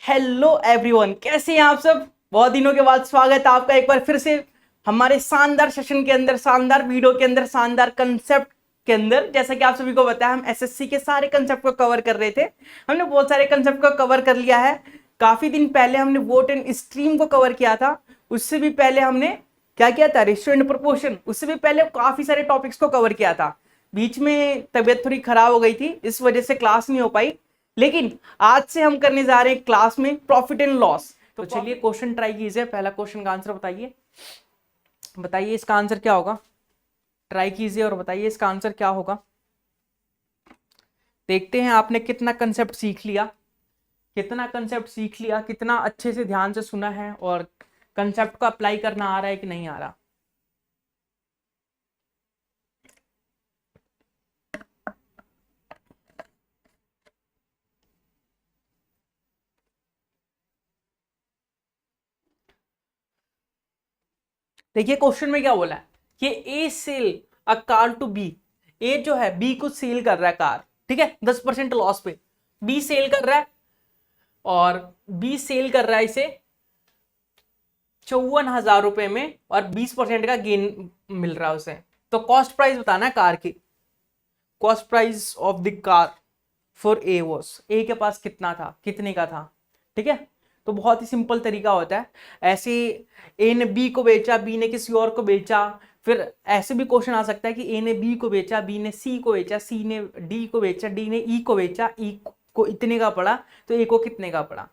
Hello everyone, कैसे हैं आप सब। बहुत दिनों के बाद स्वागत है आपका एक बार फिर से हमारे शानदार सेशन के अंदर, शानदार वीडियो के अंदर, शानदार कंसेप्ट के अंदर। जैसा कि आप सभी को पता है, हम एसएससी के सारे कंसेप्ट को कवर कर रहे थे। हमने बहुत सारे कंसेप्ट को कवर कर लिया है। काफी दिन पहले हमने वोट एंड स्ट्रीम को कवर किया था। उससे भी पहले हमने क्या किया था, रेशियो एंड प्रोपोर्शन। उससे भी पहले काफी सारे टॉपिक्स को कवर किया था। बीच में तबियत थोड़ी खराब हो गई थी, इस वजह से क्लास नहीं हो पाई। लेकिन आज से हम करने जा रहे हैं क्लास में प्रॉफिट एंड लॉस। तो चलिए क्वेश्चन ट्राई कीजिए। पहला क्वेश्चन का आंसर बताइए। बताइए इसका आंसर क्या होगा। ट्राई कीजिए और बताइए इसका आंसर क्या होगा। देखते हैं आपने कितना कंसेप्ट सीख लिया, कितना कंसेप्ट सीख लिया, कितना अच्छे से ध्यान से सुना है और कंसेप्ट को अप्लाई करना आ रहा है कि नहीं आ रहा। देखिए क्वेश्चन में क्या बोला है कि A sell a car to B. A जो है बी को सेल कर रहा है कार, ठीक है, 10% लॉस पे। बी सेल कर रहा है और बी सेल कर रहा है इसे 54,000 रुपए में और 20% का गेन मिल रहा है उसे। तो कॉस्ट प्राइस बताना है कार की। Cost price of the car for A was, A के पास कितना था, कितने का था, ठीक है। तो बहुत ही सिंपल तरीका होता है। ऐसे ए ने बी को बेचा, बी ने किसी और को बेचा। फिर ऐसे भी क्वेश्चन आ सकता है कि ए ने बी को बेचा, बी ने सी को बेचा, सी ने डी को बेचा, डी ने ई को बेचा, ई को इतने का पड़ा तो ए को कितने का पड़ा।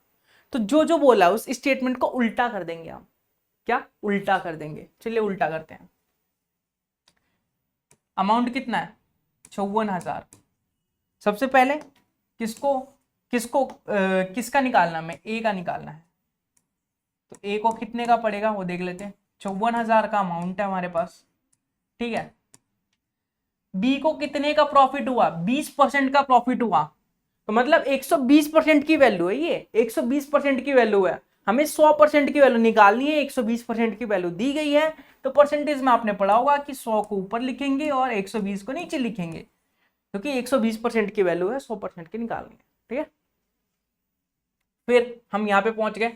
तो जो जो बोला उस स्टेटमेंट को उल्टा कर देंगे हम। क्या उल्टा कर देंगे, चलिए उल्टा करते हैं। अमाउंट कितना है, 54,000। सबसे पहले किसको किसको किसका निकालना, में ए का निकालना है। तो ए को कितने का पड़ेगा वो देख लेते हैं। 54,000 का अमाउंट है हमारे पास, ठीक है। बी को कितने का प्रॉफिट हुआ, 20% का प्रॉफिट हुआ। तो मतलब 120% की वैल्यू है ये, 120% की वैल्यू है। हमें 100% की वैल्यू निकालनी है, 120% की वैल्यू दी गई है। तो परसेंटेज में आपने पढ़ा होगा कि 100 को ऊपर लिखेंगे और 120 को नीचे लिखेंगे, क्योंकि 120% की वैल्यू है, 100% की निकालनी है, ठीक है। फिर हम यहां पे पहुंच गए।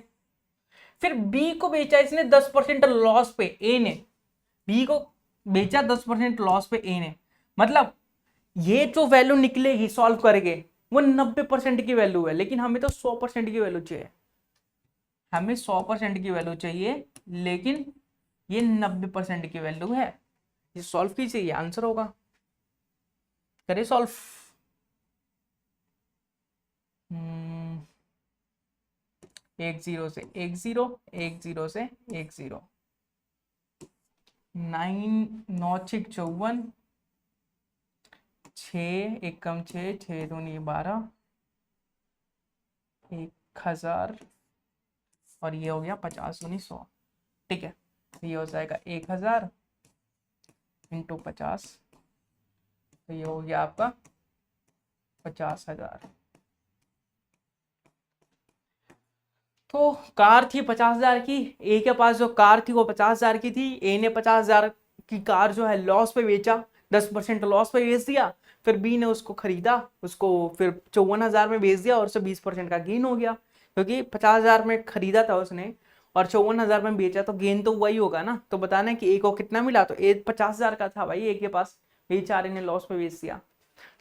फिर बी को बेचा इसने 10% लॉस पे, ए ने बी को बेचा 10% लॉस पे ए ने। मतलब ये जो वैल्यू निकलेगी सॉल्व करेंगे वो 90% की वैल्यू है, लेकिन हमें तो 100% की वैल्यू चाहिए। हमें 100% की वैल्यू चाहिए, लेकिन ये 90% की वैल्यू है। ये सॉल्व कीजिए, ये आंसर होगा। करिए सॉल्व। एक जीरो से एक जीरो, एक जीरो से एक जीरो, 9 9 6 54, 6 1 कम 6, 6 दूनी 12, 1,000 और ये हो गया 50 दूनी 100, ठीक है। ये हो जाएगा 1,000 इंटू 50, तो ये हो गया आपका 50,000। तो कार थी 50,000 की, ए के पास जो कार थी वो 50,000 की थी। ए ने 50,000 की कार जो है लॉस पे बेचा, 10% लॉस पे बेच दिया। फिर बी ने उसको खरीदा, उसको फिर 54,000 में बेच दिया और उससे 20% का गेन हो गया, क्योंकि 50,000 में खरीदा था उसने और 54,000 में बेचा, तो गेन तो वही होगा ना। तो बताना है कि ए को कितना मिला, तो ए 50,000 का था भाई ए के पास, बेचारे ने लॉस पे बेच दिया।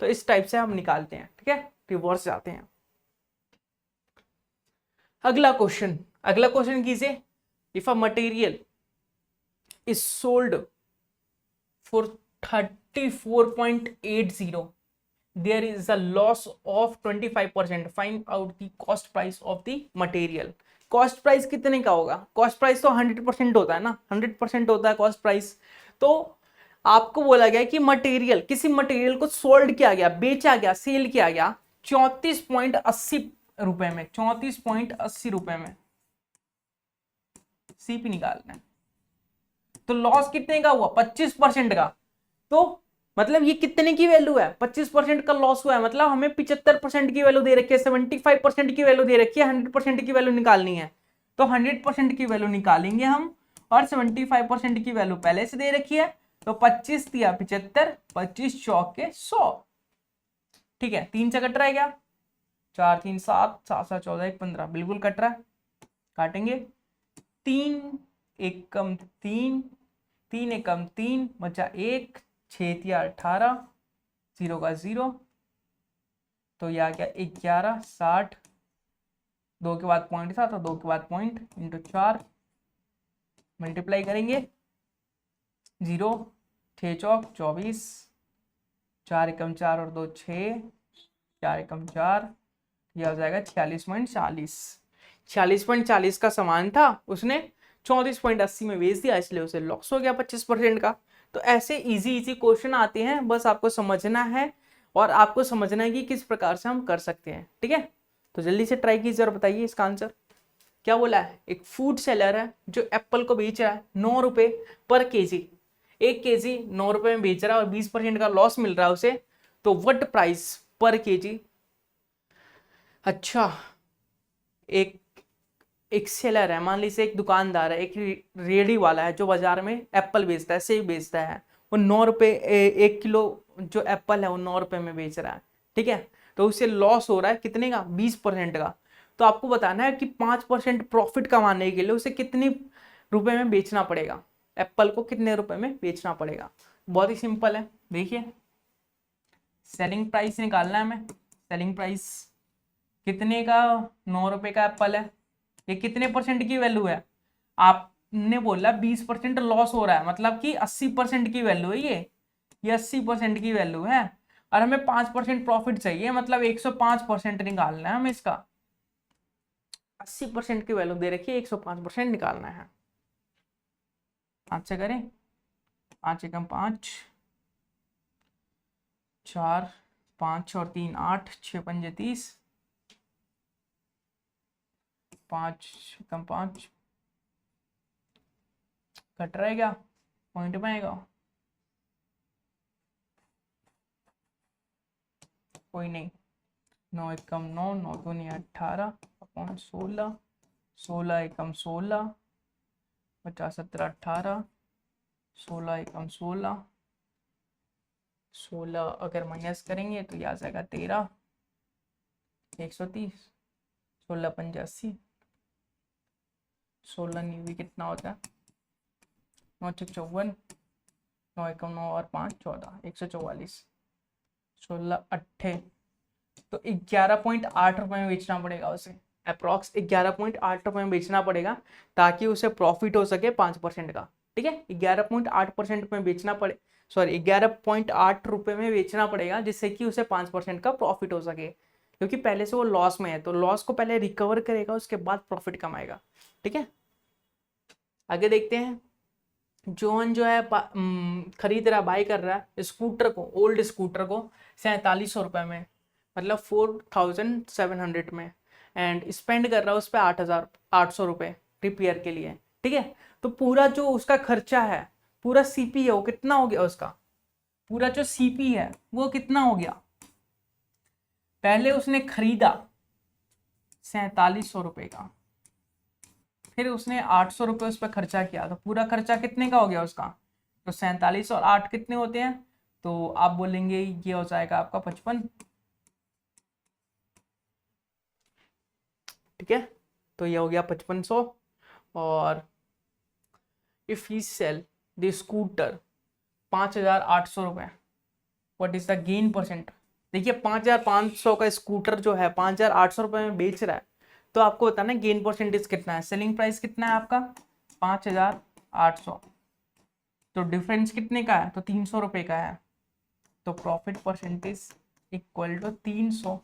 तो इस टाइप से हम निकालते हैं, ठीक है। रिवर्स जाते हैं। अगला क्वेश्चन कीजिए। If a material is sold for 34.80, there is a loss of 25%, find out the cost price of the material। Cost price कितने का होगा, कॉस्ट प्राइस तो 100% होता है ना, 100% होता है कॉस्ट प्राइस। तो आपको बोला गया कि मटेरियल, किसी मटेरियल को सोल्ड किया गया, बेचा गया, सेल किया गया 34.80 रुपए में, 34.80 रुपए में। सीपी निकालना है। तो लॉस कितने का हुआ, 25% का। तो मतलब ये कितने की वैल्यू है, 25% का लॉस हुआ है। मतलब हमें 75% की वैल्यू दे रखी है, 75% की वैल्यू दे रखी है, 100% की वैल्यू निकालनी है। तो 100% की वैल्यू निकालेंगे हम, और 75% की वैल्यू पहले से दे रखी है। तो 25 दिया 75, 25 चौके 100, ठीक है। 3 से कट रह गया, 4 3 7, 7 7 14, 1 15, बिल्कुल कट रहा है। काटेंगे 3 एकम 3, 3 एकम 3 बचा 1, 6 तिया 18, 0 का 0, तो यह आ गया 11 60, 2 के बाद पॉइंट था तो 2 के बाद पॉइंट इंटू 4, मल्टीप्लाई करेंगे 0 6 चौक 24, 4 एकम 4 और 2 6, 4 एकम 4, यह हो जाएगा 46.40। 46.40 का सामान था, उसने 34.80 में बेच दिया, इसलिए उसे लॉस हो गया 25% का। तो ऐसे इजी क्वेश्चन आते हैं, बस आपको समझना है और आपको समझना है कि किस प्रकार से हम कर सकते हैं। ठीक है, तो जल्दी से ट्राई कीजिए और बताइए इसका आंसर क्या बोला है। एक फूड सेलर है जो एप्पल को बेच रहा है 9 रुपए पर केजी, 1 केजी 9 रुपए में बेच रहा है और 20% का लॉस मिल रहा है उसे, तो व्हाट प्राइस पर केजी। अच्छा, एक एक सेलर है, मान लीजिए एक दुकानदार है, एक रेडी वाला है जो बाजार में एप्पल बेचता है, सेब बेचता है, वो 9 रुपए 1 किलो जो एप्पल है वो 9 रुपए में बेच रहा है। ठीक है, तो उसे लॉस हो रहा है कितने का, 20% का। तो आपको बताना है कि 5% प्रॉफिट कमाने के लिए उसे कितने रुपए में बेचना पड़ेगा, एप्पल को कितने रुपए में बेचना पड़ेगा। बहुत ही सिंपल है, देखिए सेलिंग प्राइस निकालना है हमें। सेलिंग प्राइस कितने का, 9 रुपए का एप्पल है, ये कितने परसेंट की वैल्यू है, आपने बोला 20% लॉस हो रहा है, मतलब कि 80% की वैल्यू है ये 80% की वैल्यू है, और हमें 5% प्रॉफिट चाहिए, मतलब 105% निकालना है हमें इसका। 80% की वैल्यू दे रखी है, 105% निकालना है। 5 से करें, 5 एकम 5, 4 5 और 3 8, 6 पंजे 30, 5 एकम 5 कट रहेगा, पॉइंट में आएगा, कोई नहीं, 9 एकम 9, 9 दूनी 18 अपॉन 16, 16 एकम 16, 50 17 18, 16 एकम 16, 16 अगर माइनस करेंगे तो यह आ जाएगा 13, 130, 16 पंजे 80, 16 नीवी कितना होता है, 9 छक 54, 9 एकम 9 और 5 14, 144, 16 अट्ठे, तो 11.8 रुपए में बेचना पड़ेगा उसे, अप्रॉक्स 11.8 रुपए में बेचना पड़ेगा ताकि उसे प्रॉफिट हो सके 5% का। ठीक है, 11.8% में बेचना पड़े, सॉरी 11.8 रुपए में बेचना पड़ेगा जिससे कि उसे 5% का प्रॉफिट हो सके, क्योंकि पहले से वो लॉस में है, तो लॉस को पहले रिकवर करेगा उसके बाद प्रॉफिट कमाएगा। ठीक है, आगे देखते हैं। जोहन जो है खरीद रहा, बाई कर रहा है स्कूटर को, ओल्ड स्कूटर को 4700 रुपये में, मतलब 4700 में, एंड स्पेंड कर रहा है उस पर 8800 रुपये रिपेयर के लिए। ठीक है, तो पूरा जो उसका खर्चा है, पूरा सीपी है वो कितना हो गया उसका, पूरा जो सीपी है वो कितना हो गया। पहले उसने खरीदा 4700 रुपये का, फिर उसने 800 रुपये उस पर खर्चा किया, तो पूरा खर्चा कितने का हो गया उसका, तो 47 और 8 कितने होते हैं, तो आप बोलेंगे ये हो जाएगा आपका 55। ठीक है, तो ये हो गया 5500। और if he sell the scooter 5800 रुपये, what is the gain percent. देखिए 5500 का स्कूटर जो है 5800 रुपये में बेच रहा है, तो आपको बताना है गेन परसेंटेज कितना है, सेलिंग प्राइस कितना है आपका 5800, तो डिफरेंस कितने का है, तो 300 रुपये का है, तो profit percentage equal to 300।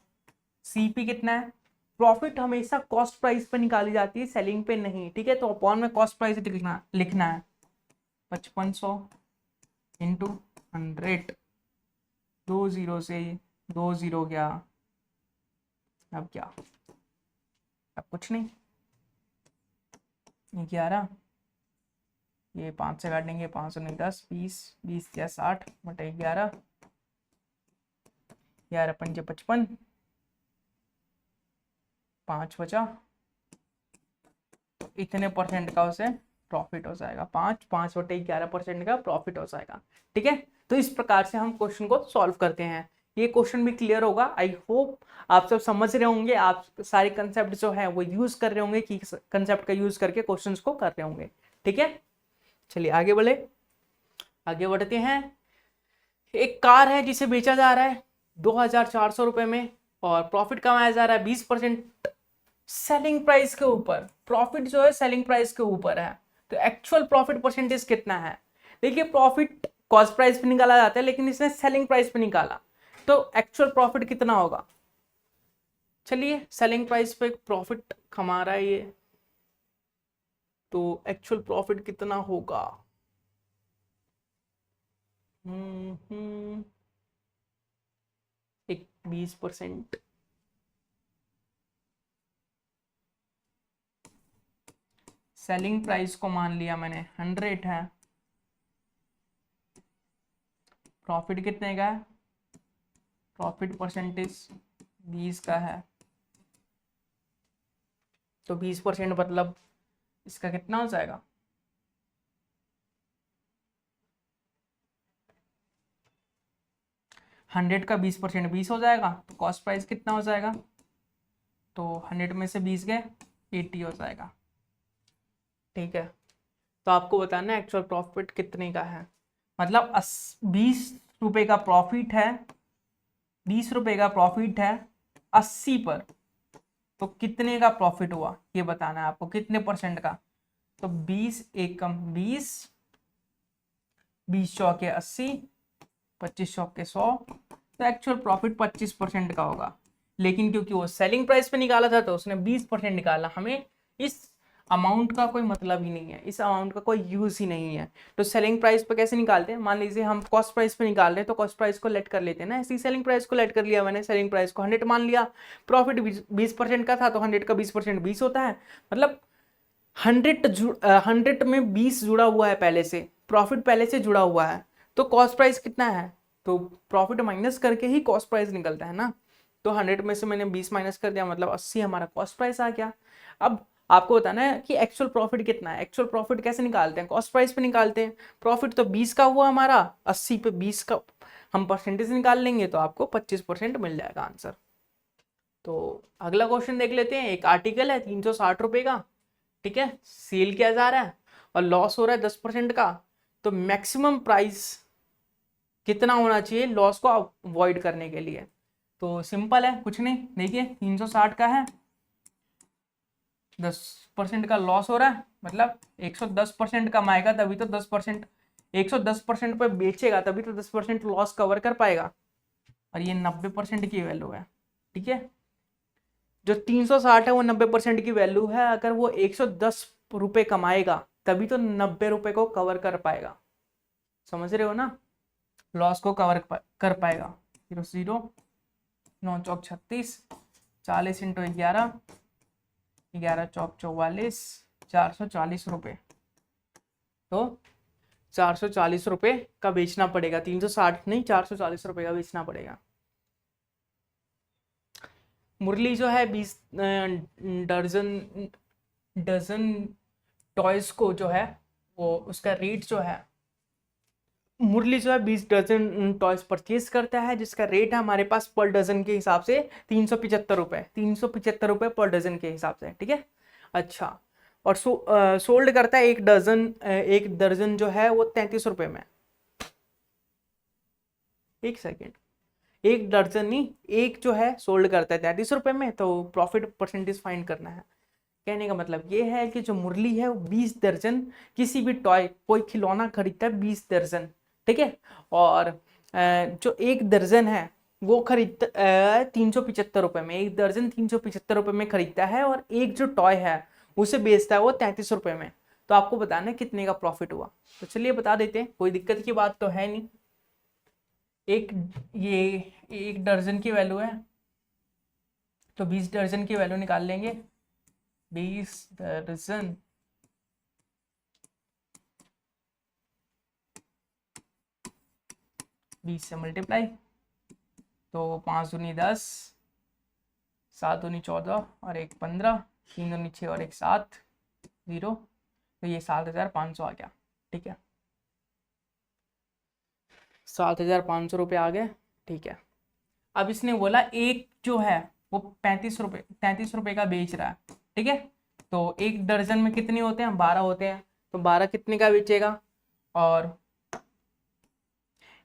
CP कितना है, प्रॉफिट हमेशा कॉस्ट प्राइस पे निकाली जाती है, सेलिंग पे नहीं। ठीक है, तो अपॉन में कॉस्ट प्राइस लिखना है 5500 इंटू 100, 2 0 से 2 0 गया, अब क्या, अब कुछ नहीं, 11, ये 5 से काटेंगे, 5 नहीं 10, 20, 20 या 60 बटे 11, 11 पंजे 55, 5 बचा, तो इतने परसेंट का उसे प्रॉफिट हो जाएगा, 5 बटे 11% का प्रॉफिट हो जाएगा। ठीक है, तो इस प्रकार से हम क्वेश्चन को सॉल्व करते हैं ये क्वेश्चन भी क्लियर होगा। आई होप आप सब समझ रहे होंगे, आप सारे कंसेप्ट जो है वो यूज कर रहे होंगे, कि कंसेप्ट का यूज करके क्वेश्चंस को कर रहे होंगे। ठीक है, चलिए आगे बढ़े, आगे बढ़ते हैं। एक कार है जिसे बेचा जा रहा है 2,400 रुपए में और प्रॉफिट कमाया जा रहा है 20% सेलिंग प्राइस के ऊपर। प्रॉफिट जो है सेलिंग प्राइस के ऊपर है, तो एक्चुअल प्रॉफिट परसेंटेज कितना है? देखिए प्रॉफिट कॉस्ट प्राइस पे निकाला जाता है, लेकिन इसने सेलिंग प्राइस पे निकाला, तो एक्चुअल प्रॉफिट कितना होगा? चलिए सेलिंग प्राइस पे प्रॉफिट कमा रहा है ये, तो एक्चुअल प्रॉफिट कितना होगा? एक 20%, सेलिंग प्राइस को मान लिया मैंने 100 है, प्रॉफिट कितने का है? प्रॉफिट परसेंटेज 20 का है, तो 20% मतलब इसका कितना हो जाएगा? 100 का 20% 20 हो जाएगा, तो कॉस्ट प्राइस कितना हो जाएगा? तो 100 में से 20 गए 80 हो जाएगा। ठीक है, तो आपको बताना है एक्चुअल प्रॉफिट कितने का है। मतलब 20 रुपए का प्रॉफिट है, 20 रुपए का प्रॉफिट है 80 पर, तो कितने का प्रॉफिट हुआ ये बताना है आपको, कितने परसेंट का? तो 20 एकम 20, 20 चौके 80, 25 चौके 100, तो एक्चुअल प्रॉफिट 25% का होगा। लेकिन क्योंकि वो सेलिंग प्राइस पे निकाला था तो उसने 20% निकाला। हमें इस अमाउंट का कोई मतलब ही नहीं है, इस अमाउंट का कोई यूज ही नहीं है। तो सेलिंग प्राइस पे कैसे निकालते हैं? मान लीजिए हम कॉस्ट प्राइस पे निकाल रहे हैं, तो कॉस्ट प्राइस को लेट कर लेते हैं ना, ऐसी सेलिंग प्राइस को लेट कर लिया मैंने, सेलिंग प्राइस को 100 मान लिया, प्रॉफिट 20% का था, तो 100 का 20% 20 होता है। मतलब 100 में 20 जुड़ा हुआ है पहले से, प्रॉफिट पहले से जुड़ा हुआ है, तो कॉस्ट प्राइस कितना है? तो प्रॉफिट माइनस करके ही कॉस्ट प्राइस निकलता है ना। तो 100 में से मैंने 20 माइनस कर दिया, मतलब 80 हमारा कॉस्ट प्राइस आ गया। अब आपको बताना है कि एक्चुअल प्रॉफिट कितना है। एक्चुअल प्रॉफिट कैसे निकालते हैं? कॉस्ट प्राइस पे निकालते हैं। प्रॉफिट तो 20 का हुआ हमारा, 80 पे 20 का हम परसेंटेज निकाल लेंगे, तो आपको 25% मिल जाएगा आंसर। तो अगला क्वेश्चन देख लेते हैं। एक आर्टिकल है 360 रुपए का, ठीक है, सेल किया जा रहा है और लॉस हो रहा है 10% का, तो मैक्सिमम प्राइस कितना होना चाहिए लॉस को अवॉइड करने के लिए? तो सिंपल है, कुछ नहीं, देखिए 360 का है, 10% का लॉस हो रहा है, मतलब 110% कमाएगा तभी तो 10%, 110% पे बेचेगा तभी तो 10% लॉस कवर कर पाएगा, और ये 90% की वैल्यू है। ठीक है, जो 360 है वो 90% की वैल्यू है। अगर वो 110 रुपए कमाएगा तभी तो 90 रुपए को कवर कर पाएगा। समझ रहे हो ना, लॉस को कवर कर पाएगा। 0 0 9 चौक 36, 40 इंटू 11, 11 चौक 44, 440 रुपये, तो 440 रुपये का बेचना पड़ेगा, 360 नहीं 440 रुपये का बेचना पड़ेगा। मुरली जो है 20 डजन टॉयज को जो है वो उसका रेट जो है, मुरली जो है 20 डजन टॉयज परचेज करता है, जिसका रेट है हमारे पास पर डजन के हिसाब से 375 रुपये, 375 रुपये पर डजन के हिसाब से। ठीक है, अच्छा, और सोल्ड करता है एक दर्जन जो है वो 33 रुपये में। एक सेकेंड, एक दर्जन नहीं, एक जो है सोल्ड करता है 33 रुपये में, तो प्रॉफिट परसेंटेज फाइंड करना है। कहने का मतलब ये है कि जो मुरली है वो 20 दर्जन किसी भी टॉय, कोई खिलौना खरीदता है 20 दर्जन, ठीक है, और जो एक दर्जन है वो खरीदता 375 रुपये में, एक दर्जन 375 रुपये में खरीदता है, और एक जो टॉय है उसे बेचता है वो 33 रुपये में। तो आपको बताना है कितने का प्रॉफिट हुआ। तो चलिए बता देते हैं, कोई दिक्कत की बात तो है नहीं। एक ये एक दर्जन की वैल्यू है, तो 20 दर्जन की वैल्यू निकाल लेंगे। 20 दर्जन 20 से मल्टीप्लाई, तो 5 दूनी 10, 7 दूनी 14 और 1 15, 3 दूनी 6 और 1 7, 0, तो ये 7,500 आ गया। ठीक है, 7,500 रुपये आ गए। ठीक है, अब इसने बोला एक जो है वो 33 रुपए का बेच रहा है, ठीक है। तो एक दर्जन में कितने होते हैं, 12 होते हैं, तो 12 कितने का बेचेगा, और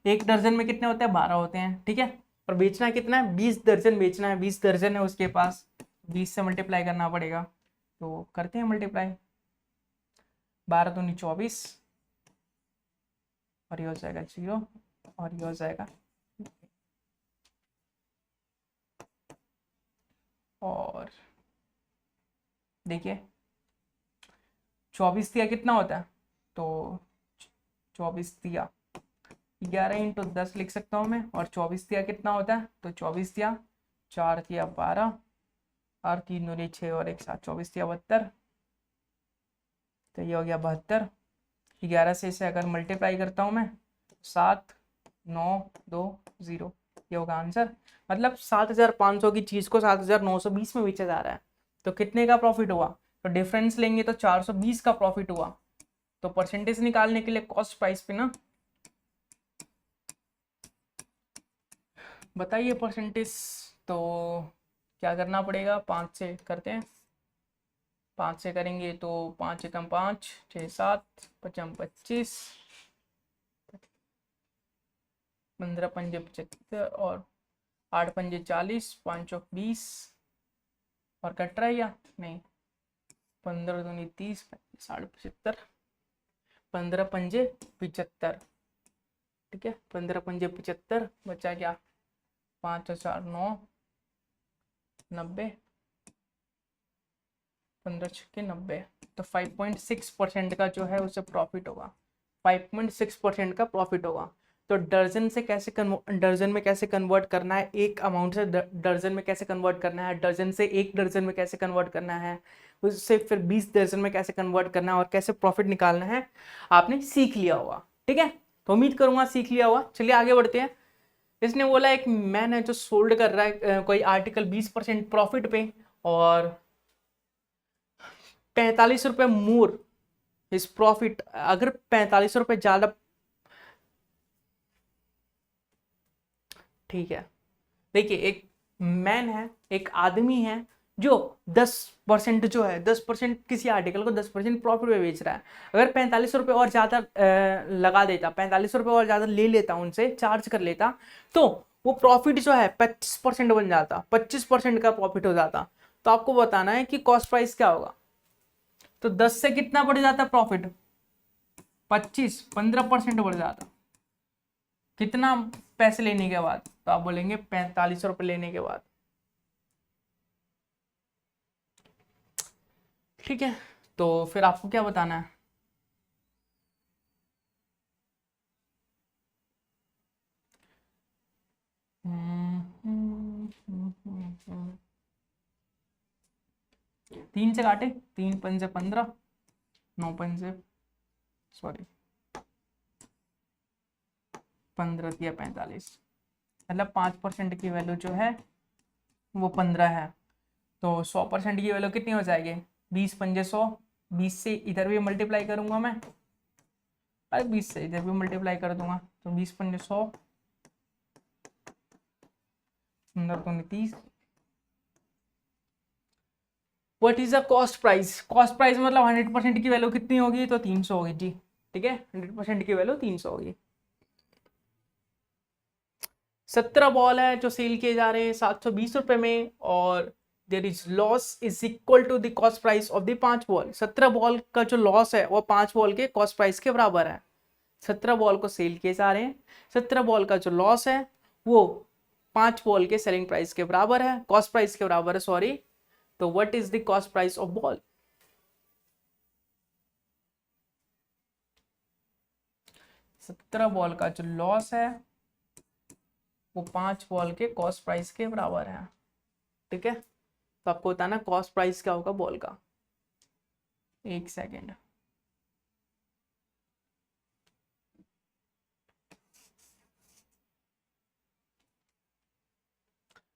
एक दर्जन में कितने होते हैं, 12 होते हैं, ठीक है। और बेचना कितना है, 20 दर्जन बेचना है, 20 दर्जन है उसके पास, 20 से मल्टीप्लाई करना पड़ेगा। तो करते हैं मल्टीप्लाई, 12 दूनी 24, और ये हो जाएगा 0, और ये हो जाएगा, और देखिए 24 दिया कितना होता है, तो 24 दिया 11 × 10 लिख सकता हूँ मैं, और 24 दिया कितना होता है, तो 24 दिया 4 दिया 12, और 3 दूनी 6, और एक साथ 24 दिया 72, तो ये हो गया 72। 11 से इसे अगर मल्टीप्लाई करता हूँ मैं, 7 9 2 0, ये होगा आंसर। मतलब 7500 की चीज को 7920 में बेचा जा रहा है, तो कितने का प्रॉफिट हुआ, तो डिफरेंस लेंगे तो 420 का प्रॉफिट हुआ। तो परसेंटेज निकालने के लिए कॉस्ट प्राइस पे ना बताइए परसेंटेज, तो क्या करना पड़ेगा, 5 से करते हैं, 5 से करेंगे तो 5 एकम 5, 6 7, 5 25, 15 पंजे 75, और 8 पंजे 40, 5 चौक 20, और कट रहा है या नहीं, 15 दूनी 30, 75, 15 पंजे 75, ठीक है, 15 पंजे 75, बचा क्या, 5 और 4 9, 90, 15 छक्के 90, तो 5.6% का जो है उसे प्रॉफिट होगा, 5.6% का प्रॉफिट होगा। तो दर्जन से कैसे दर्जन में कैसे कन्वर्ट करना है, एक अमाउंट से दर्जन में कैसे कन्वर्ट करना है, दर्जन से एक दर्जन में कैसे कन्वर्ट करना है, उससे फिर 20 दर्जन में कैसे कन्वर्ट करना है, और कैसे प्रॉफिट निकालना है, आपने सीख लिया होगा, ठीक है। तो उम्मीद करूंगा सीख लिया होगा। चलिए आगे बढ़ते हैं। इसने बोला एक मैन है जो सोल्ड कर रहा है कोई आर्टिकल 20% प्रॉफिट पे, और 45 रुपए मोर इस प्रॉफिट, अगर 45 रुपए ज्यादा, ठीक है। देखिए एक मैन है, एक आदमी है जो 10% जो है 10% किसी आर्टिकल को 10% प्रॉफिट में बेच रहा है। अगर 45 रुपए और ज्यादा लगा देता, 45 रुपए और ज्यादा ले लेता, उनसे चार्ज कर लेता, तो वो प्रॉफिट जो है 25% बन जाता, 25% का प्रॉफिट हो जाता। तो आपको बताना है कि कॉस्ट प्राइस क्या होगा। तो 10 से कितना बढ़ जाता प्रॉफिट, 25, 15% बढ़ जाता, कितना पैसे लेने के बाद, तो आप बोलेंगे 45 रुपए लेने के बाद, ठीक है। तो फिर आपको क्या बताना है, तीन से काटे, 3 पंजे 15, 9 पंजे, सॉरी 15 या 45, मतलब 5% की वैल्यू जो है वो 15 है। तो 100% की वैल्यू कितनी हो जाएगी, 20 पंजे 100, 20 से इधर भी मल्टीप्लाई करूंगा मैं, अरे 20 से इधर भी मल्टीप्लाई कर दूंगा, तो 20 पंजे 100, 15 दूनी 30। What is the cost price, cost price मतलब 100% की वैल्यू कितनी होगी, तो 300 होगी जी, ठीक है, 100% की वैल्यू 300 होगी। 17 बॉल है जो सेल किए जा रहे हैं 720 रुपए में, और there is loss is equal to the cost price of the 5 ball. 17 ball का जो लॉस है वो 5 बॉल के कॉस्ट प्राइस के बराबर है। 17 बॉल को सेल किए जा रहे हैं, 17 बॉल का जो लॉस है वो 5 बॉल के सेलिंग प्राइस के बराबर है, कॉस्ट प्राइस के बराबर है, सॉरी। तो what is the cost price of ball, 17 ball का जो लॉस है वो 5 बॉल के कॉस्ट प्राइस के बराबर है, ठीक है। तो आपको बताना कॉस्ट प्राइस क्या होगा बॉल का, एक सेकेंड।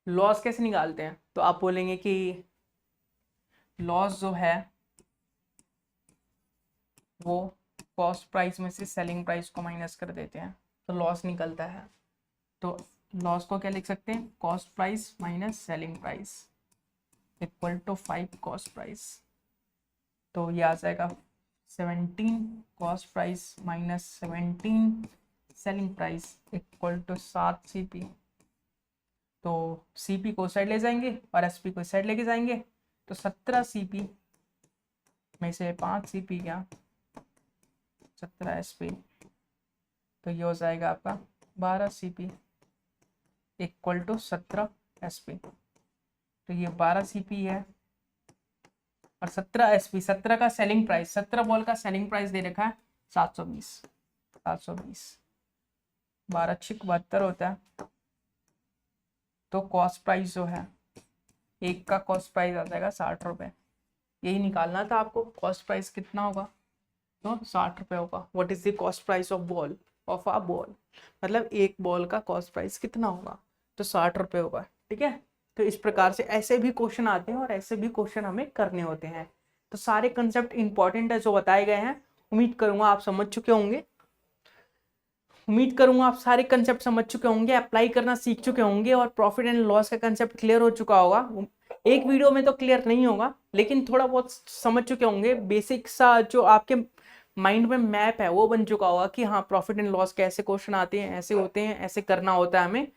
लॉस कैसे निकालते हैं, तो आप बोलेंगे कि लॉस जो है वो कॉस्ट प्राइस में से सेलिंग प्राइस को माइनस कर देते हैं, तो लॉस निकलता है। तो लॉस को क्या लिख सकते हैं, cost price minus selling price equal to 5 cost price. तो ये आ जाएगा 17 cost price minus 17 selling price equal to 7 CP। तो CP को साइड ले जाएंगे और SP को साइड लेके जाएंगे, तो 17 CP में से 5 CP क्या 17 SP, तो ये हो जाएगा आपका 12 CP इक्वल टू 17 SP। तो ये 12 CP है और 17 SP, 17 का सेलिंग प्राइस, 17 बॉल का सेलिंग प्राइस दे रखा है 720, 12 छिक 72 होता है। तो कॉस्ट प्राइस जो है, एक का कॉस्ट प्राइस आ जाएगा 60 रुपये। यही निकालना था आपको, कॉस्ट प्राइस कितना होगा, तो 60 रुपये होगा। What is the cost price of ball, of a ball, मतलब एक बॉल का कॉस्ट प्राइस कितना होगा, तो 60 रुपये होगा। ठीक है, तो इस प्रकार से ऐसे भी क्वेश्चन आते हैं और ऐसे भी क्वेश्चन हमें करने होते हैं। तो सारे कंसेप्ट इंपॉर्टेंट है जो बताए गए हैं, उम्मीद करूंगा आप समझ चुके होंगे, उम्मीद करूंगा आप सारे कंसेप्ट समझ चुके होंगे, अप्लाई करना सीख चुके होंगे और प्रॉफिट एंड लॉस का कंसेप्ट क्लियर हो चुका होगा। एक वीडियो में तो क्लियर नहीं होगा, लेकिन थोड़ा बहुत समझ चुके होंगे। बेसिक सा जो आपके माइंड में मैप है वो बन चुका होगा कि हाँ प्रॉफिट एंड लॉस कैसे क्वेश्चन आते हैं, ऐसे होते हैं, ऐसे करना होता है हमें।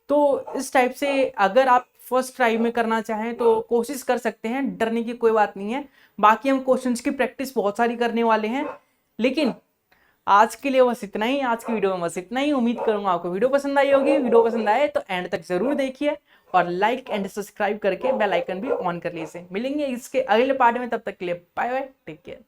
तो इस टाइप से अगर आप फर्स्ट ट्राई में करना चाहें तो कोशिश कर सकते हैं, डरने की कोई बात नहीं है। बाकी हम क्वेश्चंस की प्रैक्टिस बहुत सारी करने वाले हैं, लेकिन आज के लिए बस इतना ही, आज की वीडियो में बस इतना ही। उम्मीद करूंगा आपको वीडियो पसंद आई होगी। वीडियो पसंद आए तो एंड तक जरूर देखिए और लाइक एंड सब्सक्राइब करके बेल आइकन भी ऑन कर लीजिए। मिलेंगे इसके अगले पार्ट में, तब तक के लिए बाय बाय, टेक केयर।